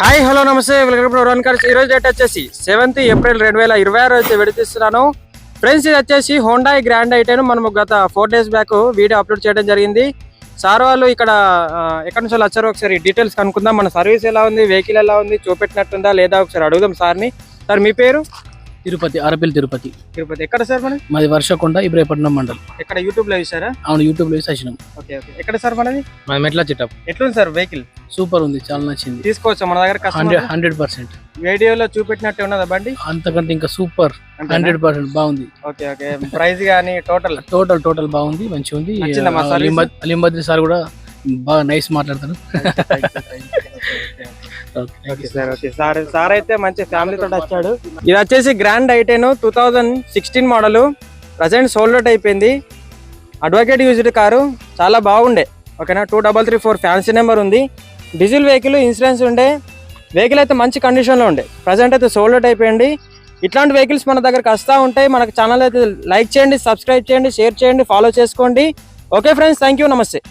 Hi hello నమస్తే welcome to run cars. ఈ రోజు డేట్ వచ్చేసి 7th ఏప్రిల్ 2026 అయితే విడిపిస్తున్నాను ఫ్రెండ్స్. ఇది వచ్చేసి హోండాయ్ గ్రాండ్ ఐటెన్ మనం గత 4 days బ్యాక్ వీడియో అప్లోడ్ చేయడం జరిగింది. సార్ వాళ్ళు ఇక్కడ ఎక్కడి నుంచి వచ్చారో ఒకసారి డీటెయిల్స్ కనుక్కుందాం. మన సర్వీస్ ఎలా ఉంది, వెహికల్ ఎలా ఉంది, చూపెట్టినట్టుందా లేదా ఒకసారి అడుగుదాం సార్ని. సార్ మీ పేరు? తిరుపతి, అరపల్లి తిరుపతి. తిరుపతి ఎక్కడ సార్? మనది మాది వర్షకొండ, ఇబ్రాహీపట్నం మండలం. ఎక్కడ యూట్యూబ్ లో చూసారా? అవును, యూట్యూబ్ లో చూసి వచ్చినాం. Okay okay. ఎక్కడ సార్ మనది? మాది మెట్ల చిట్టప్. ఎట్లుంది సార్ వెహికల్? సూపర్ ఉంది, చాలా నచ్చింది. తీసుకోవచ్చా మన దగ్గర? 100% వీడియోలో చూపెట్టినట్టు ఉన్నదా బండి? అంతకంటే ఇంకా సూపర్, 100% బాగుంది. Okay okay. ప్రైస్ గానీ టోటల్ బాగుంది, మంచిగా ఉంది. అలీంబద్రి సార్ కూడా బాగా నైస్ మాట్లాడతారు. సార్ అయితే మంచి ఫ్యామిలీ తోటి వచ్చాడు. ఇది వచ్చేసి గ్రాండ్ ఐటెన్ 2016 మోడల్. ప్రజెంట్ సోల్డ్ అవుట్ అయిపోయింది. అడ్వకేట్ యూజ్డ్ కారు, చాలా బాగుండే. ఓకేనా, 2334 ఫ్యాన్సీ నెంబర్ ఉంది. డీజిల్ వెహికల్, ఇన్సూరెన్స్ ఉండే వెహికల్ అయితే మంచి కండిషన్లో ఉండే. ప్రజెంట్ అయితే సోల్డ్ అవుట్ అయిపోయింది. ఇట్లాంటి వెహికల్స్ మన దగ్గరకు వస్తూ ఉంటాయి. మనకు ఛానల్ అయితే లైక్ చేయండి, సబ్స్క్రైబ్ చేయండి, షేర్ చేయండి, ఫాలో చేసుకోండి. ఓకే ఫ్రెండ్స్, థ్యాంక్ యూ, నమస్తే.